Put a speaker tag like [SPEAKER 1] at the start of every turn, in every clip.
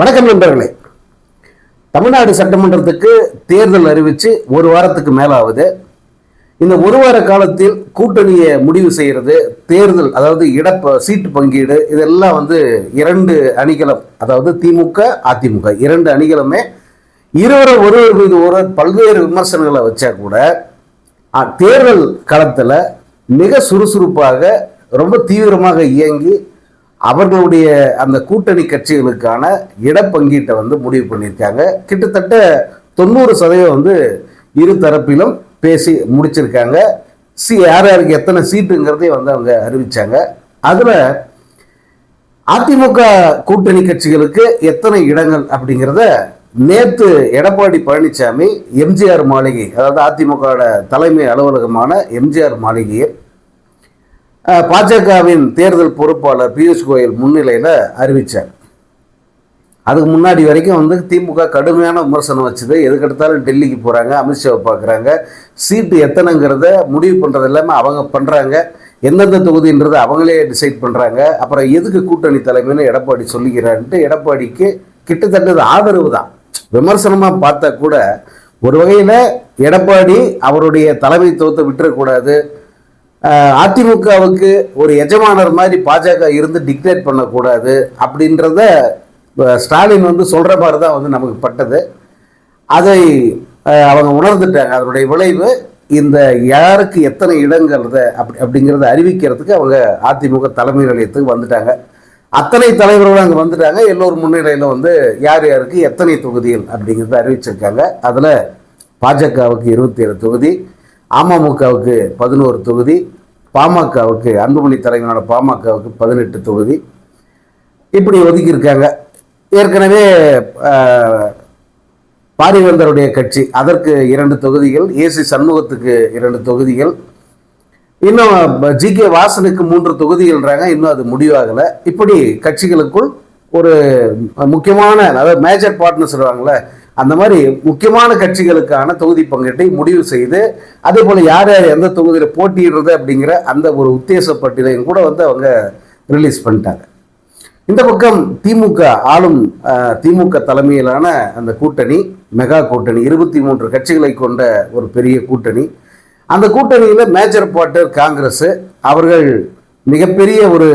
[SPEAKER 1] வணக்கம் நண்பர்களே. தமிழ்நாடு சட்டமன்றத்துக்கு தேர்தல் அறிவித்து ஒரு வாரத்துக்கு மேலாவது. இந்த ஒரு வார காலத்தில் கூட்டணியை முடிவு செய்கிறது, தேர்தல் அதாவது சீட்டு பங்கீடு, இதெல்லாம் இரண்டு அணிகளும், அதாவது திமுக அதிமுக இரண்டு அணிகளுமே ஒருவர் மீது ஒருவர் பல்வேறு விமர்சனங்களை வச்சா கூட தேர்தல் களத்தில் மிக சுறுசுறுப்பாக ரொம்ப தீவிரமாக இயங்கி அவர்களுடைய அந்த கூட்டணி கட்சிகளுக்கான இடப்பங்கீட்டை முடிவு பண்ணியிருக்காங்க. கிட்டத்தட்ட 90% இரு தரப்பிலும் பேசி முடிச்சிருக்காங்க. யார் யாருக்கு எத்தனை சீட்டுங்கிறதையும் அவங்க அறிவிச்சாங்க. அதில் அதிமுக கூட்டணி கட்சிகளுக்கு எத்தனை இடங்கள் அப்படிங்கிறத நேற்று எடப்பாடி பழனிசாமி எம்ஜிஆர் மாளிகை, அதாவது அதிமுக தலைமை அலுவலகமான எம்ஜிஆர் மாளிகையை பாஜகவின் தேர்தல் பொறுப்பாளர் பியூஷ் கோயல் முன்னிலையில் அறிவித்தார். அதுக்கு முன்னாடி வரைக்கும் திமுக கடுமையான விமர்சனம் வச்சுது. எதுக்கெடுத்தாலும் டெல்லிக்கு போகிறாங்க, அமித்ஷாவை பார்க்குறாங்க, சீட்டு எத்தனைங்கிறத முடிவு பண்ணுறது எல்லாமே அவங்க பண்ணுறாங்க, எந்தெந்த தொகுதின்றதை அவங்களே டிசைட் பண்ணுறாங்க. அப்புறம் எதுக்கு கூட்டணி தலைமைன்னு எடப்பாடி சொல்லிக்கிறான்ட்டு எடப்பாடிக்கு கிட்டத்தட்ட ஆதரவு தான். விமர்சனமாக பார்த்தா கூட ஒரு வகையில் எடப்பாடி அவருடைய தலைமைத்துவத்தை விட்டுறக்கூடாது, அதிமுகவுக்கு ஒரு எஜமானர் மாதிரி பாஜக இருந்து டிக்டேட் பண்ணக்கூடாது அப்படின்றத ஸ்டாலின் சொல்கிற மாதிரி தான் நமக்கு பட்டது. அதை அவங்க உணர்ந்துட்டாங்க. அதனுடைய விளைவு இந்த யாருக்கு எத்தனை இடங்கள் அப்படிங்கிறத அறிவிக்கிறதுக்கு அவங்க அதிமுக தலைமை நிலையத்துக்கு வந்துட்டாங்க. அத்தனை தலைவர்களும் அங்கே வந்துட்டாங்க. எல்லோரும் முன்னிலையில் யார் யாருக்கு எத்தனை தொகுதிகள் அப்படிங்கிறத அறிவிச்சிருக்காங்க. அதில் பாஜகவுக்கு 27 தொகுதி, அமமுகவுக்கு 11 தொகுதி, பாமகவுக்கு அன்புமணி தலைமையிலான பாமகவுக்கு 18 தொகுதி இப்படி ஒதுக்கியிருக்காங்க. ஏற்கனவே பாரிவேந்தருடைய கட்சி அதற்கு 2 தொகுதிகள், ஏசி சண்முகத்துக்கு 2 தொகுதிகள், இன்னும் ஜி.கே. வாசனுக்கு 3 தொகுதிகள்ன்றாங்க. இன்னும் அது முடிவாகலை. இப்படி கட்சிகளுக்குள் ஒரு முக்கியமான, அதாவது மேஜர் பார்ட்னர்ஸ் சொல்லுவாங்களே, அந்த மாதிரி முக்கியமான கட்சிகளுக்கான தொகுதி பங்கீட்டை முடிவு செய்து, அதே போல் யார் யார் எந்த தொகுதியில் போட்டியிடுறது அப்படிங்கிற அந்த ஒரு உத்தேச பட்டியலையும் கூட அவங்க ரிலீஸ் பண்ணிட்டாங்க. இந்த பக்கம் திமுக ஆளும் திமுக தலைமையிலான அந்த கூட்டணி, மெகா கூட்டணி, 23 கட்சிகளை கொண்ட ஒரு பெரிய கூட்டணி. அந்த கூட்டணியில் மேஜர் பார்ட்னர் காங்கிரஸ். அவர்கள் மிகப்பெரிய ஒரு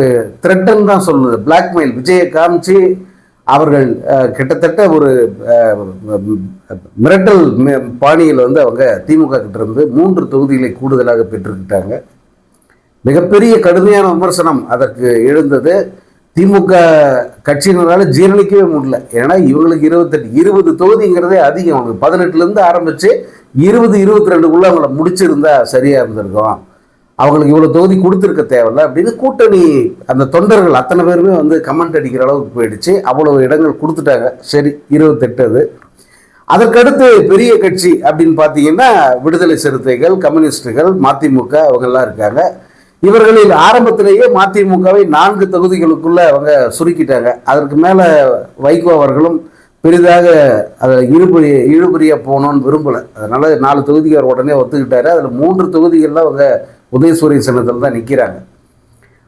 [SPEAKER 1] த்ரெட்டன் தான் சொல்லுது, பிளாக்மெயில், விஜயை காமிச்சு அவர்கள் கிட்டத்தட்ட ஒரு மிரட்டல் பாணியில் அவங்க திமுக கிட்ட இருந்து 3 தொகுதிகளை கூடுதலாக பெற்றுக்கிட்டாங்க. மிகப்பெரிய கடுமையான விமர்சனம் அதற்கு எழுந்தது. திமுக கட்சியினரால் ஜீரணிக்கவே முடியல. ஏன்னா இவங்களுக்கு 20 தொகுதிங்கிறதே அதிகம். 18லேருந்து ஆரம்பித்து 20-22 அவங்கள முடிச்சிருந்தா சரியாக இருந்திருக்கும். அவங்களுக்கு இவ்வளோ தொகுதி கொடுத்துருக்க தேவையில்ல அப்படின்னு கூட்டணி அந்த தொண்டர்கள் அத்தனை பேருமே கமெண்ட் அடிக்கிற அளவுக்கு போயிடுச்சு. அவ்வளவு இடங்கள் கொடுத்துட்டாங்க. சரி, 28 அது. அதற்கடுத்து பெரிய கட்சி அப்படின்னு பார்த்தீங்கன்னா விடுதலை சிறுத்தைகள், கம்யூனிஸ்டுகள், மதிமுக அவங்கெல்லாம் இருக்காங்க. இவர்களில் ஆரம்பத்திலேயே மதிமுகவை 4 தொகுதிகளுக்குள்ள அவங்க சுருக்கிட்டாங்க. அதற்கு மேலே வைகோ அவர்களும் பெரிதாக அதை இழுபறியாக போகணும்னு விரும்பலை. அதனால 4 தொகுதிக்கு அவர் உடனே ஒத்துக்கிட்டாரு. அதில் 3 தொகுதிகளில் அவங்க உதயசூரிய சின்னத்தில் தான் நிற்கிறாங்க.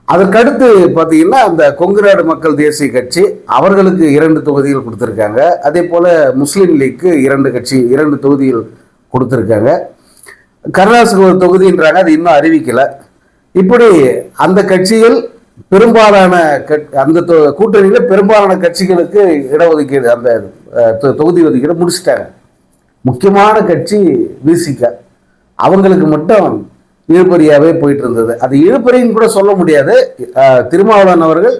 [SPEAKER 1] அதற்கடுத்து பார்த்தீங்கன்னா அந்த கொங்கு நாடு மக்கள் தேசிய கட்சி, அவர்களுக்கு 2 தொகுதிகள் கொடுத்துருக்காங்க. அதே போல் முஸ்லீம் லீக்கு 2 தொகுதிகள் கொடுத்துருக்காங்க. கருணாசுக்கு 1 தொகுதின்றாங்க, அது இன்னும் அறிவிக்கலை. இப்படி அந்த கட்சிகள் பெரும்பாலான அந்த கூட்டணியில் பெரும்பாலான கட்சிகளுக்கு இடஒதுக்கீடு, அந்த தொகுதி ஒதுக்கீடு முடிச்சிட்டாங்க. முக்கியமான கட்சி விசிக, அவங்களுக்கு மட்டும் இழுபறியாகவே போயிட்டு இருந்தது. அது இழுபறின்னு கூட சொல்ல முடியாது. திருமாவளவன் அவர்கள்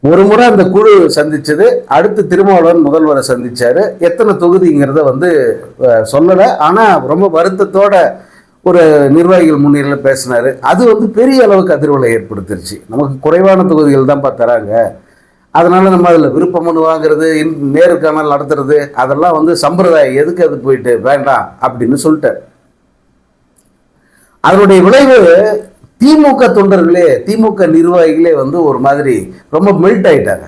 [SPEAKER 1] ஒரு முறை அந்த குழு சந்திச்சது, அடுத்து திருமாவளவன் முதல்வரை சந்திச்சாரு. எத்தனை தொகுதிங்கிறத சொல்லலை. ஆனால் ரொம்ப வருத்தத்தோட ஒரு நிர்வாகிகள் முன்னிலையில் பேசினார். அது பெரிய அளவுக்கு அதிர்வலை ஏற்படுத்திருச்சு. நமக்கு குறைவான தொகுதிகள் தான் தராங்க, அதனால நம்ம அதில் விருப்ப மனு வாங்குறது, நேர்காணல் நடத்துறது, அதெல்லாம் சம்பிரதாயம், எதுக்கு அது போயிட்டு வேண்டாம் அப்படின்னு சொல்லிட்டார். அதனுடைய விளைவு திமுக தொண்டர்களே, திமுக நிர்வாகிகளே ஒரு மாதிரி ரொம்ப மெல்ட் ஆயிட்டாங்க.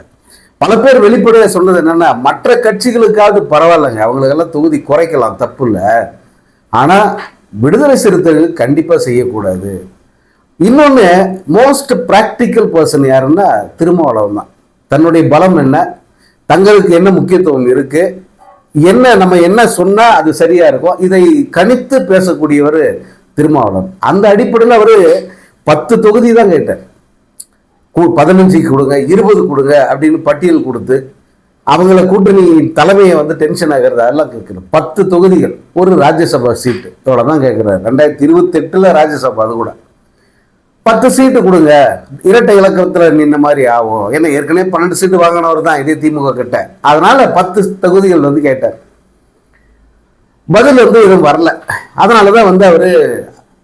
[SPEAKER 1] பல பேர் வெளிப்படையாக சொன்னது என்னன்னா, மற்ற கட்சிகளுக்காவது பரவாயில்லைங்க, அவங்களுக்கெல்லாம் தொகுதி குறைக்கலாம், தப்பு இல்லை, ஆனால் விடுதலை சிறுத்தைகள் கண்டிப்பாக செய்யக்கூடாது. இன்னொன்று, மோஸ்ட் ப்ராக்டிக்கல் பர்சன் யாருன்னா திருமாவளவன் தான். தன்னுடைய பலம் என்ன, தங்களுக்கு என்ன முக்கியத்துவம் இருக்கு, என்ன நம்ம என்ன சொன்னா அது சரியா இருக்கும், இதை கணித்து பேசக்கூடியவர் திருமாவளவன். அந்த அடிப்படையில் அவர் 10 தொகுதி தான் கேட்டார். 15 கொடுங்க, 20 கொடுங்க அப்படின்னு பட்டியல் கொடுத்து அவங்கள கூட்டணி தலைமையை வந்து டென்ஷன் ஆகிறது அதெல்லாம் கேட்கணும். 10 தொகுதிகள், ஒரு ராஜ்யசபா சீட்டு இவ்வளோதான் கேட்குறாரு. 2028 ராஜ்யசபா, அது கூட 10 சீட்டு கொடுங்க, இரட்டை இலக்கத்தில் நின்ன மாதிரி ஆகும். ஏன்னா ஏற்கனவே 12 சீட்டு வாங்கினவர் தான் இதே திமுக கிட்ட. அதனால 10 தொகுதிகள் வந்து கேட்டார். பதில் வந்து எதுவும் வரல. அதனால தான் வந்து அவர்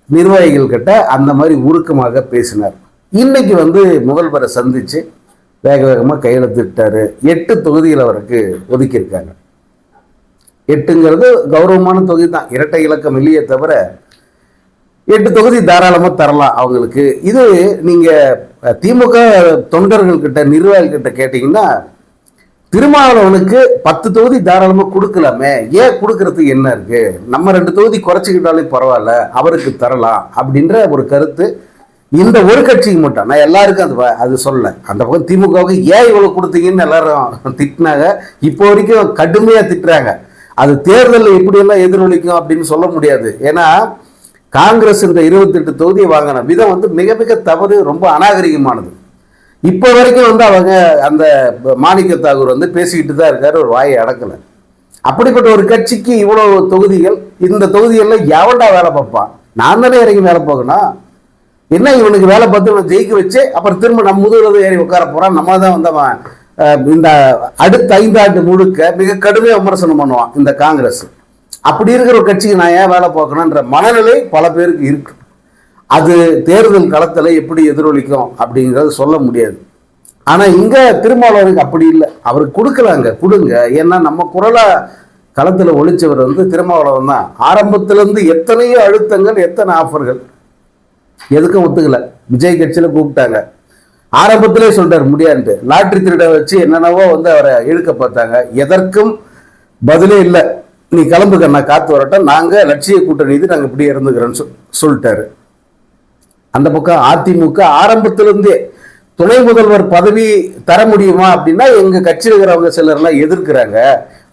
[SPEAKER 1] நிர்வாகிகள் கிட்ட அந்த மாதிரி உருக்கமாக பேசினார். இன்னைக்கு வந்து முதல்வரை சந்திச்சு வேக வேகமாக கையெழுத்திட்டாரு. 8 தொகுதிகள் அவருக்கு ஒதுக்கியிருக்காங்க. 8ங்கிறது கௌரவமான தொகுதி தான், இரட்டை இலக்கம் இல்லையே தவிர 8 தொகுதி தாராளமாக தரலாம் அவங்களுக்கு. இது நீங்கள் திமுக தொண்டர்கள் கிட்ட நிர்வாகிகிட்ட கேட்டிங்கன்னா திருமாவளவனுக்கு 10 தொகுதி தாராளமாக கொடுக்கலாமே, ஏன் கொடுக்கறதுக்கு என்ன இருக்கு, நம்ம 2 தொகுதி குறைச்சிக்கிட்டாலே பரவாயில்ல, அவருக்கு தரலாம் அப்படின்ற ஒரு கருத்து இந்த ஒரு கட்சிக்கு மட்டும். நான் எல்லாருக்கும் அது சொல்ல. அந்த பக்கம் திமுகவுக்கு ஏன் இவ்வளவு கொடுத்தீங்கன்னு எல்லாரும் திட்டினாங்க. இப்போ வரைக்கும் கடுமையாக திட்டுறாங்க. அது தேர்தலில் எப்படியெல்லாம் எதிரொலிக்கும் அப்படின்னு சொல்ல முடியாது. ஏன்னா காங்கிரஸ் இந்த 28 தொகுதியை வாங்கின விதம் வந்து மிக மிக தவறு, ரொம்ப அநாகரிகமானது. இப்போ வரைக்கும் வந்து அவங்க அந்த மாணிக்க தாகூர் வந்து பேசிக்கிட்டு தான் இருக்காரு, ஒரு வாயை அடக்கலை. அப்படிப்பட்ட ஒரு கட்சிக்கு இவ்வளோ தொகுதிகள், இந்த தொகுதிகளில் எவன்டா வேலை பார்ப்பான்? நான் தானே இறங்கி வேலை பார்க்கணும். என்ன இவனுக்கு வேலை பார்த்து இவனை ஜெயிக்க வச்சு அப்புறம் திரும்ப நம்ம முதுகில் ஏறி உட்கார போகிறான். நம்ம தான் வந்து இந்த அடுத்த 5 ஆண்டு முழுக்க மிக கடுமையாக விமர்சனம் பண்ணுவான் இந்த காங்கிரஸ். அப்படி இருக்கிற ஒரு கட்சிக்கு நான் ஏன் வேலை பார்க்கணுன்ற மனநிலை பல பேருக்கு இருக்கு. அது தேர்தல் களத்தில் எப்படி எதிரொலிக்கும் அப்படிங்கிறது சொல்ல முடியாது. ஆனால் இங்கே திருமாவளவனுக்கு அப்படி இல்லை. அவருக்கு கொடுக்கலாங்க, கொடுங்க. ஏன்னா நம்ம குரலா களத்தில் ஒழிச்சவர் வந்து திருமாவளவன் தான். ஆரம்பத்திலேருந்து எத்தனையோ அழுத்தங்கள், எத்தனை ஆஃபர்கள், எதுக்கும் ஒத்துக்கல. விஜய் கட்சியில் கூப்பிட்டாங்க, ஆரம்பத்திலே சொல்றாரு முடியாதுன்ட்டு. லாட்ரி திருட வச்சு என்னென்னவோ வந்து அவரை இழுக்க பார்த்தாங்க, எதற்கும் பதிலே இல்லை. நீ கிளம்புக்க, நான் காத்து வரட்டும், நாங்கள் லட்சிய கூட்டணி நாங்கள் இப்படி இருந்துக்கிறோன்னு சொல்லிட்டாரு. அந்த பக்கம் அதிமுக ஆரம்பத்திலிருந்தே துணை முதல்வர் பதவி தர முடியுமா அப்படின்னா எங்க கட்சியில் இருக்கிறவங்க சிலர்லாம் எதிர்க்கிறாங்க,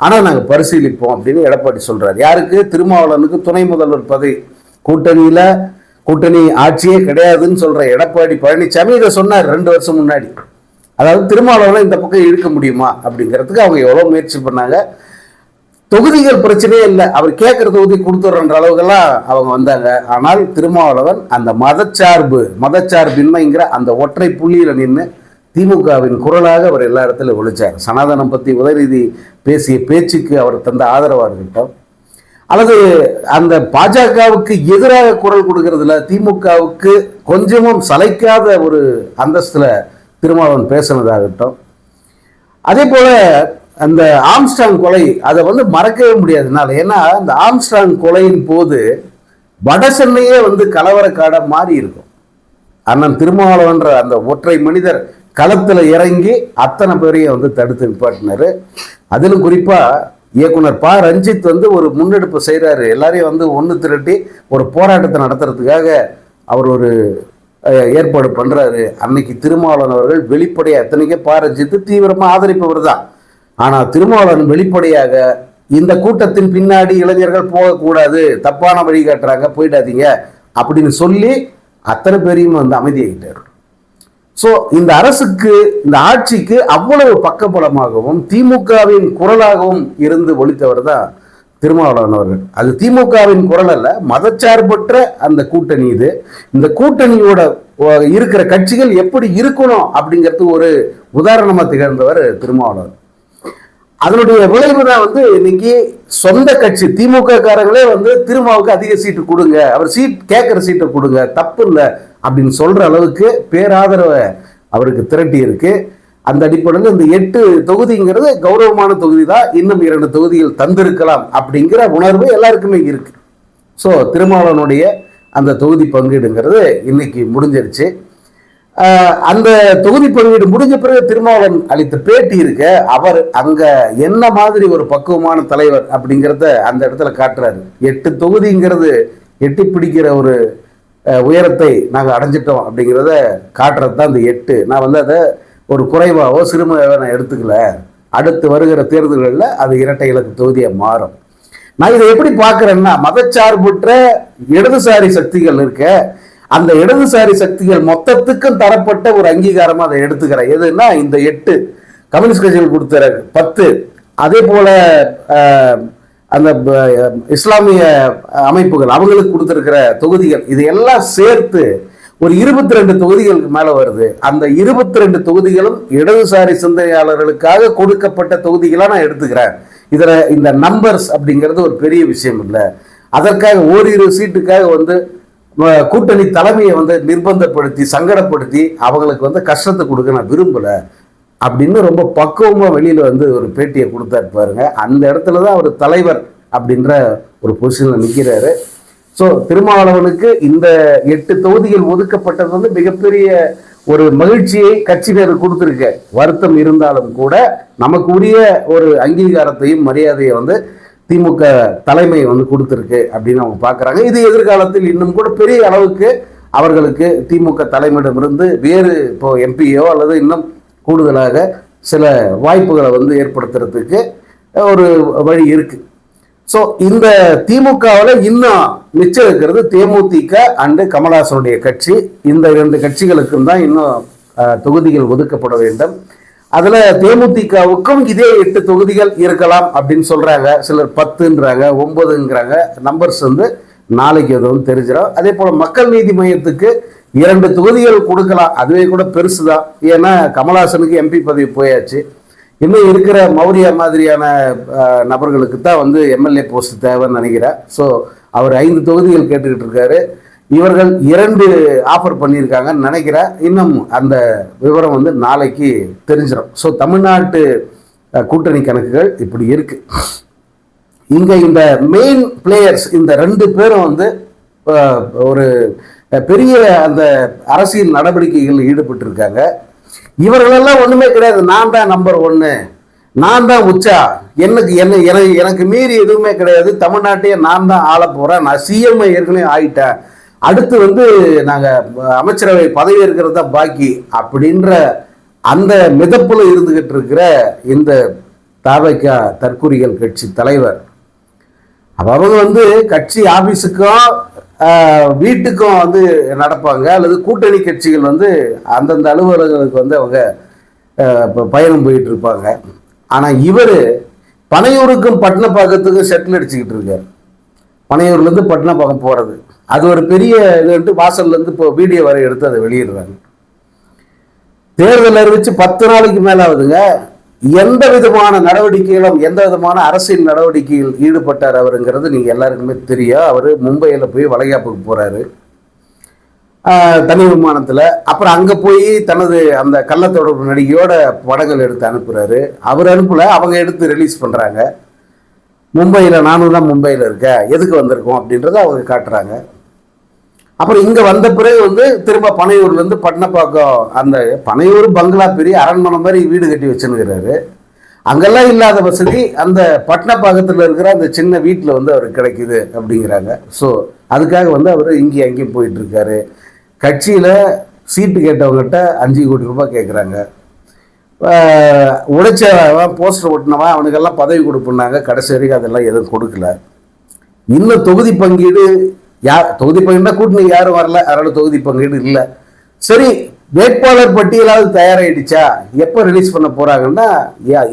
[SPEAKER 1] ஆனால் நாங்கள் பரிசீலிப்போம் அப்படின்னு எடப்பாடி சொல்றாரு. யாருக்கு? திருமாவளவனுக்கு துணை முதல்வர் பதவி. கூட்டணி ஆட்சியே கிடையாதுன்னு சொல்ற எடப்பாடி பழனிசாமி இதை சொன்னார் 2 வருஷம் முன்னாடி. அதாவது திருமாவளவனை இந்த பக்கம் இழுக்க முடியுமா அப்படிங்கிறதுக்கு அவங்க எவ்வளோ முயற்சி பண்ணாங்க. தொகுதிகள் பிரச்சனையே இல்லை, அவர் கேட்குற தொகுதி கொடுத்துட்ற அளவுக்கெல்லாம் அவங்க வந்தாங்க. ஆனால் திருமாவளவன் அந்த மதச்சார்பின்மைங்கிற அந்த ஒற்றை புள்ளியில் நின்று திமுகவின் குரலாக அவர் எல்லா இடத்துலையும் ஒழிச்சார். சனாதனம் பற்றி உதயநிதி பேசிய பேச்சுக்கு அவர் தந்த ஆதரவாக இருக்கட்டும், அல்லது அந்த பாஜகவுக்கு எதிராக குரல் கொடுக்கறதுல திமுகவுக்கு கொஞ்சமும் சளைக்காத ஒரு அந்தஸ்துல திருமாவளவன் பேசுனதாகட்டும், அதே போல அந்த ஆம்ஸ்டாங் கொலை அதை வந்து மறக்கவே முடியாதுனால. ஏன்னா அந்த ஆம்ஸ்டாங் கொலையின் போது வட சென்னையே வந்து கலவரக்காட மாறி இருக்கும். அண்ணன் திருமாவளவன்ற அந்த ஒற்றை மனிதர் களத்தில் இறங்கி அத்தனை பேரையும் வந்து தடுத்து நிப்பாட்டினாரு. அதிலும் குறிப்பா இயக்குனர் ப. ரஞ்சித் வந்து ஒரு முன்னெடுப்பு செய்கிறாரு. எல்லாரையும் வந்து ஒன்று திரட்டி ஒரு போராட்டத்தை நடத்துறதுக்காக அவர் ஒரு ஏற்பாடு பண்ணுறாரு. அன்னைக்கு திருமாவளவன் அவர்கள் வெளிப்படையாக, அத்தனைக்கே ப. ரஞ்சித் தீவிரமாக ஆதரிப்பவர் தான், ஆனால் திருமாவளவன் வெளிப்படையாக இந்த கூட்டத்தின் பின்னாடி இளைஞர்கள் போகக்கூடாது, தப்பான வழி காட்டுறாங்க, போயிடாதீங்க அப்படின்னு சொல்லி அத்தனை பேரையும் வந்து அமைதியாகிட்டார். ஸோ இந்த அரசுக்கு, இந்த ஆட்சிக்கு அவ்வளவு பக்கபலமாகவும் திமுகவின் குரலாகவும் இருந்து ஒழித்தவர் தான் திருமாவளவன் அவர்கள். அது திமுகவின் குரல் அல்ல, மதச்சார்பற்ற அந்த கூட்டணி. இது இந்த கூட்டணியோட இருக்கிற கட்சிகள் எப்படி இருக்கணும் அப்படிங்கிறது ஒரு உதாரணமாக திகழ்ந்தவர் திருமாவளவன். அதனுடைய விளைவு தான் வந்து இன்னைக்கு சொந்த கட்சி திமுக காரங்களே வந்து திருமாவுக்கு அதிக சீட்டு கொடுங்க, அவர் கேட்குற சீட்டை கொடுங்க, தப்பு இல்லை அப்படின்னு சொல்ற அளவுக்கு பேராதரவை அவருக்கு திரட்டி இருக்கு. அந்த அடிப்படையில் இந்த 8 தொகுதிங்கிறது கௌரவமான தொகுதி தான், இன்னும் 2 தொகுதிகள் தந்திருக்கலாம் அப்படிங்கிற உணர்வு எல்லாருக்குமே இருக்கு. ஸோ திருமாவளவனுடைய அந்த தொகுதி பங்கீடுங்கிறது இன்னைக்கு முடிஞ்சிருச்சு. அந்த தொகுதி பங்கீடு முடிஞ்ச பிறகு திருமாவளவன் அளித்த பேட்டி இருக்க, அவர் அங்க என்ன மாதிரி ஒரு பக்குவமான தலைவர் அப்படிங்கிறத அந்த இடத்துல காட்டுறாரு. 8 தொகுதிங்கிறது எட்டி பிடிக்கிற ஒரு உயரத்தை நாங்கள் அடைஞ்சிட்டோம் அப்படிங்கிறத காட்டுறது தான் இந்த 8. நான் வந்து அதை ஒரு குறைவாவோ சிறுமையாவோ நான் எடுத்துக்கல. அடுத்து வருகிற தேர்தல்களில் அது இரட்டை இலக்கு தொகுதியாக மாறும். நான் இதை எப்படி பார்க்குறேன்னா, மதச்சார்பற்ற இடதுசாரி சக்திகள் இருக்க, அந்த இடதுசாரி சக்திகள் மொத்தத்துக்கும் தரப்பட்ட ஒரு அங்கீகாரமாக அதை எடுத்துக்கிறேன். எதுன்னா இந்த 8 கம்யூனிஸ்ட் கட்சிகள் கொடுத்துற 10, அதே போல அந்த இஸ்லாமிய அமைப்புகள் அவங்களுக்கு கொடுத்துருக்கிற தொகுதிகள், இது எல்லாம் சேர்த்து ஒரு 22 தொகுதிகளுக்கு மேலே வருது. அந்த 22 தொகுதிகளும் இடதுசாரி சிந்தனையாளர்களுக்காக கொடுக்கப்பட்ட தொகுதிகளாக நான் எடுத்துக்கிறேன். இதில் இந்த நம்பர்ஸ் அப்படிங்கிறது ஒரு பெரிய விஷயம் இல்லை. அதற்காக ஓரிரு சீட்டுக்காக வந்து கூட்டணி தலைமையை வந்து நிர்பந்தப்படுத்தி சங்கடப்படுத்தி அவங்களுக்கு வந்து கஷ்டத்தை கொடுக்க நான் விரும்பலை அப்படின்னு ரொம்ப பக்குவமாக வெளியில் வந்து ஒரு பேட்டியை கொடுத்தாரு பாருங்க. அந்த இடத்துல தான் அவர் தலைவர் அப்படின்ற ஒரு பொசிஷனில் நிற்கிறாரு. ஸோ திருமாவளவனுக்கு இந்த 8 தொகுதிகள் ஒதுக்கப்பட்டது வந்து மிகப்பெரிய ஒரு மகிழ்ச்சியை கட்சியினர் கொடுத்துருக்க. வருத்தம் இருந்தாலும் கூட நமக்கு உரிய ஒரு அங்கீகாரத்தையும் மரியாதையை வந்து திமுக தலைமை வந்து கொடுத்துருக்கு அப்படின்னு அவங்க பார்க்குறாங்க. இது எதிர்காலத்தில் இன்னும் கூட பெரிய அளவுக்கு அவர்களுக்கு திமுக தலைமையிடமிருந்து வேறு இப்போ எம்பியோ அல்லது இன்னும் கூடுதலாக சில வாய்ப்புகளை வந்து ஏற்படுத்துறதுக்கு ஒரு வழி இருக்குது. ஸோ இந்த திமுகவில் இன்னும் மிச்சம் இருக்கிறது தேமுதிக அண்டு கமலஹாசனுடைய கட்சி. இந்த 2 கட்சிகளுக்கும் தான் இன்னும் தொகுதிகள் ஒதுக்கப்பட வேண்டும். அதில் தேமுதிகவுக்கும் இதே 8 தொகுதிகள் இருக்கலாம் அப்படின்னு சொல்கிறாங்க. சிலர் 10ன்றாங்க, 9ங்கிறாங்க. நம்பர்ஸ் வந்து நாளைக்கு எதுவும் தெரிஞ்சிடும். அதே போல் மக்கள் நீதி மையத்துக்கு 2 தொகுதிகள் கொடுக்கலாம். அதுவே கூட பெருசு தான். ஏன்னா கமலஹாசனுக்கு எம்பி பதவி போயாச்சு. இன்னும் இருக்கிற மௌரியா மாதிரியான நபர்களுக்கு தான் வந்து எம்எல்ஏ போஸ்ட் தேவைன்னு நினைக்கிறேன். ஸோ அவர் 5 தொகுதிகள் கேட்டுக்கிட்டு இருக்காரு. இவர்கள் 2 ஆஃபர் பண்ணியிருக்காங்கன்னு நினைக்கிறேன். இன்னும் அந்த விவரம் வந்து நாளைக்கு தெரிஞ்சிடும். ஸோ தமிழ்நாட்டு கூட்டணி கணக்குகள் இப்படி இருக்கு. இங்கே இந்த மெயின் பிளேயர்ஸ் இந்த 2 பேரும் வந்து ஒரு பெரிய அந்த அரசியல் நடவடிக்கைகளில் ஈடுபட்டிருக்காங்க. இவர்களெல்லாம் ஒன்றுமே கிடையாது. நான் தான் நம்பர் 1, நான் தான் உச்சா, எனக்கு மீறி எதுவுமே கிடையாது, தமிழ்நாட்டையே நான் தான் ஆள போகிறேன், நான் சிஎம் ஏற்கனவே ஆகிட்டேன், அடுத்து வந்து நாங்கள் அமைச்சரவை பதவி இருக்கிறது தான் பாக்கி அப்படின்ற அந்த மிதப்பில் இருந்துகிட்டு இருக்கிற இந்த தவிக தற்குறிகள் கட்சி தலைவர் அவங்க வந்து கட்சி ஆஃபீஸுக்கும் வீட்டுக்கும் வந்து நடப்பாங்க. அல்லது கூட்டணி கட்சிகள் வந்து அந்தந்த அலுவலர்களுக்கு வந்து அவங்க பயணம் போயிட்டு இருப்பாங்க. ஆனால் இவர் பனையூருக்கும் பட்டினப்பாக்கத்துக்கும் செட்டில் அடிச்சுக்கிட்டு இருக்கார். பனையூர்லேருந்து பட்டினப்பாக்கம் போகிறது அது ஒரு பெரிய இது. வாசல்லேருந்து இப்போ வீடியோ வரை எடுத்து அதை வெளியிடுறாங்க. தேர்தல் அறிவித்து 10 நாளைக்கு மேலே ஆகுதுங்க. எந்த விதமான நடவடிக்கைகளும் எந்த விதமான அரசியல் நடவடிக்கையில் ஈடுபட்டார் அவருங்கிறது நீங்கள் எல்லாருக்குமே தெரியும். அவர் மும்பையில் போய் வளைகாப்புக்கு போகிறாரு தனி விமானத்தில். அப்புறம் அங்கே போய் தனது அந்த கள்ளத்தொடர்பு நடிகையோட படங்கள் எடுத்து அனுப்புகிறாரு. அவர் அனுப்பலை, அவங்க எடுத்து ரிலீஸ் பண்ணுறாங்க. மும்பையில் நானும் தான் மும்பையில் இருக்கேன், எதுக்கு வந்திருக்கோம் அப்படின்றத அவங்க காட்டுறாங்க. அப்புறம் இங்கே வந்த பிறகு வந்து திரும்ப பனையூர்லேருந்து பட்டினப்பாக்கம் அந்த பனையூர் பங்களா பெரிய அரண்மனை மாதிரி வீடு கட்டி வச்சுன்னுக்கிறாரு. அங்கெல்லாம் இல்லாத வசதி அந்த பட்டினப்பாக்கத்தில் இருக்கிற அந்த சின்ன வீட்டில் வந்து அவருக்கு கிடைக்குது அப்படிங்கிறாங்க. ஸோ அதுக்காக வந்து அவர் இங்கேயும் அங்கேயும் போயிட்டுருக்காரு. கட்சியில் சீட்டு கேட்டவங்ககிட்ட 5 கோடி ரூபாய் கேட்குறாங்க. உடைச்சவன் போஸ்டர் ஒட்டினவன் அவனுக்கெல்லாம் பதவி கொடுப்புனாங்க. கடைசி வரைக்கும் அதெல்லாம் எதுவும் கொடுக்கல. இன்னும் தொகுதி பங்கீடு தொகுதி பங்கீடுனா கூட்டணி யாரும் வரல, அதனால தொகுதி பங்கீடு இல்லை. சரி, வேட்பாளர் பட்டியலாவது தயாராகிடுச்சா, எப்போ ரிலீஸ் பண்ண போகிறாங்கன்னா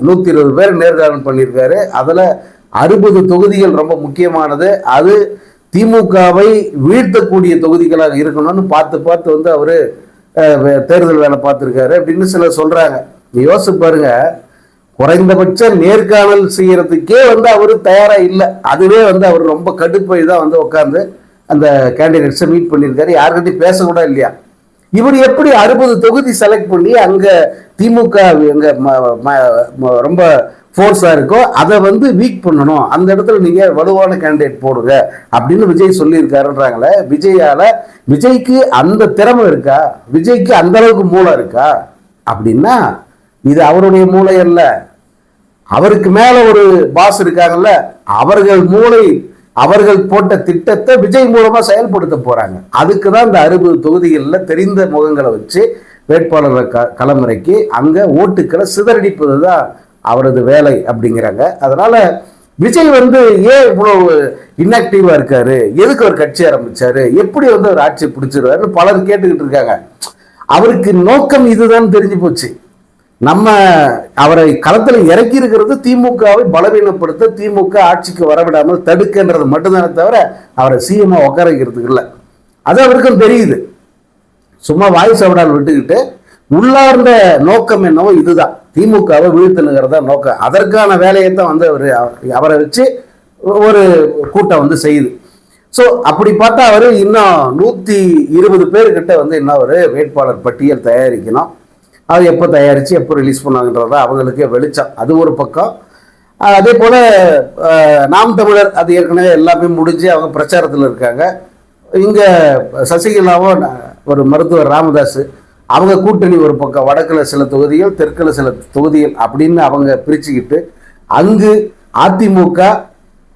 [SPEAKER 1] 120 பேர் நேர்காணல் பண்ணியிருக்காரு. அதில் 60 தொகுதிகள் ரொம்ப முக்கியமானது. அது திமுகவை வீழ்த்தக்கூடிய தொகுதிகளாக இருக்கணும்னு பார்த்து வந்து அவர் தேர்தல் வேலை பார்த்துருக்காரு அப்படின்னு சிலர் சொல்கிறாங்க. யோசிச்சு பாருங்க, குறைந்தபட்ச நேர்காணல் செய்யறதுக்கே வந்து அவர் தயாராக இல்லை. அதுவே வந்து அவர் ரொம்ப கடுப்பை தான் வந்து உட்காந்து அந்த கேண்டிடேட்ஸை மீட் பண்ணியிருக்காரு. யாருக்கிட்டையும் பேசக்கூட இல்லையா. இவர் எப்படி 60 தொகுதி செலக்ட் பண்ணி அங்கே திமுக அங்கே ரொம்ப ஃபோர்ஸாக இருக்கோ அதை வந்து வீக் பண்ணணும், அந்த இடத்துல நீங்கள் வலுவான கேண்டிடேட் போடுங்க அப்படின்னு விஜய் சொல்லியிருக்காருன்றாங்களே. விஜய்க்கு அந்த திறமை இருக்கா? விஜய்க்கு அந்த அளவுக்கு மூளை இருக்கா அப்படின்னா இது அவருடைய மூளை அல்ல. அவருக்கு மேல ஒரு பாஸ் இருக்காங்கல்ல, அவர்கள் மூளை, அவர்கள் போட்ட திட்டத்தை விஜய் மூலமா செயல்படுத்த போறாங்க. அதுக்கு தான் இந்த 60 தொகுதிகளில் தெரிந்த முகங்களை வச்சு வேட்பாளரை களமிறக்கி அங்க ஓட்டுக்களை சிதறடிப்பது தான் அவரது வேலை அப்படிங்கிறாங்க. அதனால விஜய் வந்து ஏன் இவ்வளவு இன்ஆக்டிவா இருக்காரு, எதுக்கு அவர் கட்சி ஆரம்பிச்சாரு, எப்படி வந்து அவர் ஆட்சியை பிடிச்சிருவாரு பலர் கேட்டுக்கிட்டு இருக்காங்க. அவருக்கு நோக்கம் இதுதான் தெரிஞ்சு போச்சு. நம்ம அவரை களத்தில் இறக்கி இருக்கிறது திமுகவை பலவீனப்படுத்த, திமுக ஆட்சிக்கு வரவிடாமல் தடுக்கின்றது மட்டும்தானே தவிர அவரை சிஎம்மா உட்கார வைக்கிறதுக்கு இல்லை. அது அவருக்கும் தெரியுது. சும்மா வாய் சவடால் விட்டுக்கிட்டு உள்ளார்ந்த நோக்கம் என்னவோ இதுதான், திமுகவை வீழ்த்தணுங்கிறதா நோக்கம். அதற்கான வேலையை தான் வந்து அவரை வச்சு ஒரு கூட்டம் வந்து செய்யுது. ஸோ அப்படி பார்த்தா அவர் இன்னும் 120 பேர்கிட்ட வந்து இன்னும் ஒரு வேட்பாளர் பட்டியல் தயாரிக்கணும். அது எப்போ தயாரித்து எப்போ ரிலீஸ் பண்ணாங்கன்றதா அவங்களுக்கே வெளிச்சம். அது ஒரு பக்கம். அதே போல் நாம் தமிழர் அது ஏற்கனவே எல்லாமே முடிஞ்சு அவங்க பிரச்சாரத்தில் இருக்காங்க. இங்கே சசிகலாவும் ஒரு மருத்துவர் ராமதாஸ் அவங்க கூட்டணி ஒரு பக்கம், வடக்கில் சில தொகுதிகள் தெற்கில் சில தொகுதிகள் அப்படின்னு அவங்க பிரிச்சுக்கிட்டு அங்கு அதிமுக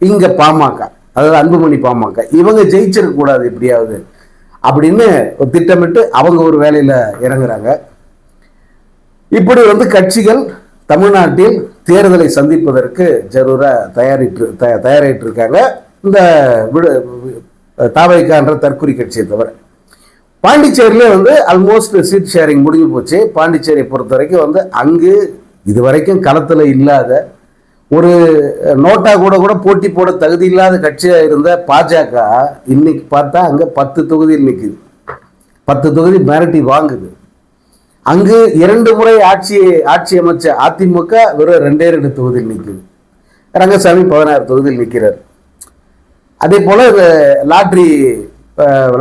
[SPEAKER 1] இங்கே பாமக, அதாவது அன்புமணி பாமக, இவங்க ஜெயிச்சிடக்கூடாது எப்படியாவது அப்படின்னு திட்டமிட்டு அவங்க ஒரு வேலையில் இறங்குறாங்க. இப்படி வந்து கட்சிகள் தமிழ்நாட்டில் தேர்தலை சந்திப்பதற்கு ஜரூரா தயாரிட்டு இருக்காங்க. இந்த தாவைக்கான்ற தற்குறி கட்சியை தவிர பாண்டிச்சேரியிலே வந்து ஆல்மோஸ்ட் சீட் ஷேரிங் முடிஞ்சு போச்சு. பாண்டிச்சேரியை பொறுத்த வரைக்கும் வந்து அங்கு இதுவரைக்கும் களத்தில் இல்லாத ஒரு நோட்டா கூட போட்டி போட தகுதி இல்லாத கட்சியாக இருந்த பாஜக இன்னைக்கு பார்த்தா அங்கே 10 தொகுதியில் நிற்குது. 10 தொகுதி மிரட்டி வாங்குது. அங்கு 2 முறை ஆட்சி அமைச்ச அதிமுக வெறும் 2 தொகுதியில் நிற்குது. ரங்கசாமி 16 தொகுதியில் நிற்கிறார். அதே போல இந்த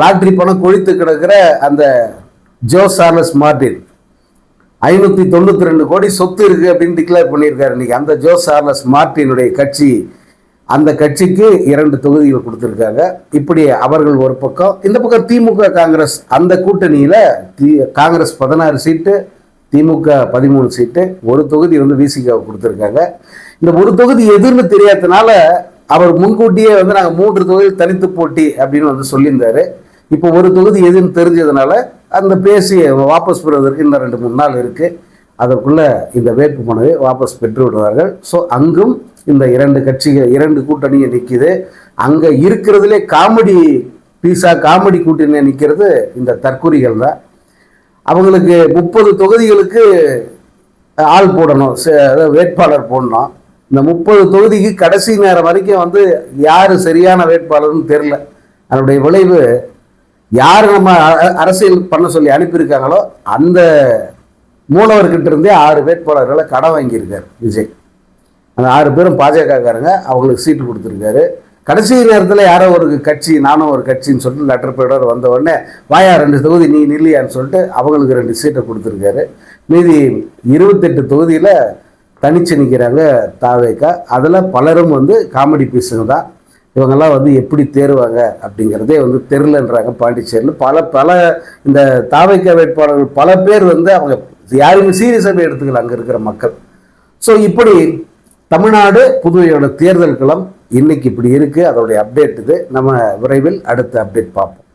[SPEAKER 1] லாட்ரி பணம் கொழித்து கிடக்கிற அந்த ஜோ சார்லஸ் மார்டின் 592 கோடி சொத்து இருக்கு அப்படின்னு டிக்ளேர் பண்ணியிருக்காரு இன்னைக்கு. அந்த ஜோ சார்லஸ் மார்டினுடைய கட்சி, அந்த கட்சிக்கு 2 தொகுதிகள் கொடுத்துருக்காங்க. இப்படி அவர்கள் ஒரு பக்கம், இந்த பக்கம் திமுக காங்கிரஸ் அந்த கூட்டணியில காங்கிரஸ் 16 சீட்டு, திமுக 13 சீட்டு, ஒரு தொகுதி வந்து விசிகாவை கொடுத்துருக்காங்க. இந்த ஒரு தொகுதி எதுன்னு தெரியாதனால அவர் முன்கூட்டியே வந்து நாங்கள் 3 தொகுதி தனித்து போட்டி அப்படின்னு வந்து சொல்லியிருந்தாரு. இப்போ ஒரு தொகுதி எதுன்னு தெரிஞ்சதுனால அந்த பேசி வாபஸ் பெறுவதற்கு இன்னும் 2-3 நாள் இருக்கு. அதற்குள்ள இந்த வேட்பு மனுவை வாபஸ் பெற்று விடுவார்கள். ஸோ அங்கும் இந்த 2 கட்சிகள் 2 கூட்டணியை நிற்கிது. அங்கே இருக்கிறதுலே காமெடி கூட்டணியை நிற்கிறது இந்த தற்குறிகள் தான். அவங்களுக்கு 30 தொகுதிகளுக்கு ஆள் போடணும், வேட்பாளர் போடணும். இந்த 30 தொகுதிக்கு கடைசி நேரம் வரைக்கும் வந்து யார் சரியான வேட்பாளர்னு தெரில. அதனுடைய விளைவு யார் நம்ம அரசியல் பண்ண சொல்லி அனுப்பியிருக்காங்களோ அந்த மூலவர்கிட்ட இருந்தே 6 வேட்பாளர்களை கடன் வாங்கியிருக்காரு விஜய். அந்த 6 பேரும் பாஜகக்காரங்க, அவங்களுக்கு சீட்டு கொடுத்துருக்காரு. கடைசி நேரத்தில் யாரோ ஒரு கட்சி, நானும் ஒரு கட்சின்னு சொல்லிட்டு லெட்டர் பேடர் வந்த உடனே வாயா 2 தொகுதி நீ நில்லையான்னு சொல்லிட்டு அவங்களுக்கு 2 சீட்டை கொடுத்துருக்காரு. மீதி 28 தொகுதியில் தனிச்சு நிற்கிறாங்க தாவேக்கா. அதில் பலரும் வந்து காமெடி பீஸுங்க தான். இவங்கெல்லாம் வந்து எப்படி தேருவாங்க அப்படிங்கிறதே வந்து தெரிலன்றாங்க. பாண்டிச்சேரியில் பல இந்த தாவேக்கா வேட்பாளர்கள் பல பேர் வந்து அவங்க யாருமே சீரியஸாகவே எடுத்துக்கல அங்கே இருக்கிற மக்கள். ஸோ இப்படி தமிழ்நாடு புதுவையோட தேர்தல் களம் இன்னைக்கு இப்படி இருக்குது. அதோடைய அப்டேட் இது. நம்ம விரைவில் அடுத்த அப்டேட் பார்ப்போம்.